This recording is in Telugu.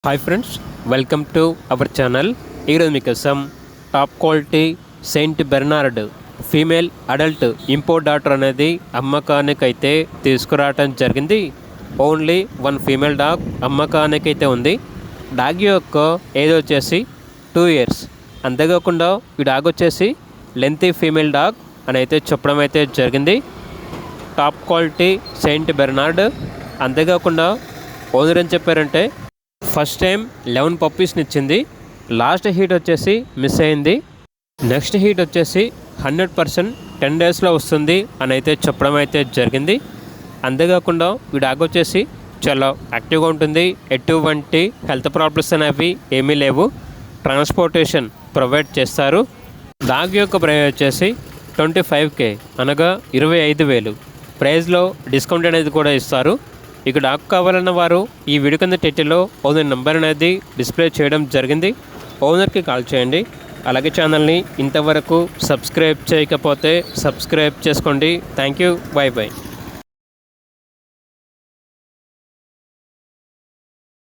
Hi friends, welcome to our channel. ఈరోజు మీకోసం top quality Saint Bernard female adult import daughter అనేది అమ్మకానికి అయితే తీసుకురావటం జరిగింది. ఓన్లీ వన్ ఫీమేల్ డాగ్ అమ్మకానికి అయితే ఉంది. డాగ్ యొక్క ఏజ్ వచ్చేసి 2 years. అంతేకాకుండా ఈ డాగ్ వచ్చేసి లెంతీ ఫీమేల్ డాగ్ అని అయితే చెప్పడం అయితే జరిగింది. Top quality Saint Bernard. అంతేకాకుండా ఓనర్ ఏం చెప్పారంటే ఫస్ట్ టైం 11 పప్పీస్ని ఇచ్చింది. లాస్ట్ హీట్ వచ్చేసి మిస్ అయింది. నెక్స్ట్ హీట్ వచ్చేసి 100% 10 daysలో వస్తుంది అని అయితే చెప్పడం అయితే జరిగింది. అంతేకాకుండా ఈ డాగ్ వచ్చేసి చాలా యాక్టివ్గా ఉంటుంది. ఎటువంటి హెల్త్ ప్రాబ్లమ్స్ అనేవి ఏమీ లేవు. ట్రాన్స్పోర్టేషన్ ప్రొవైడ్ చేస్తారు. డాగ్ యొక్క ప్రైస్ వచ్చేసి 25K అనగా 25,000. ప్రైస్లో డిస్కౌంట్ అనేది కూడా ఇస్తారు. ఇక డాగ్ కావాలన్న వారు ఈ వీడియో కింద టైటిల్లో ఓనర్ నెంబర్ అనేది డిస్ప్లే చేయడం జరిగింది. ఓనర్కి కాల్ చేయండి. అలాగే ఛానల్ని ఇంతవరకు సబ్స్క్రైబ్ చేయకపోతే సబ్స్క్రైబ్ చేసుకోండి. Thank you. By by.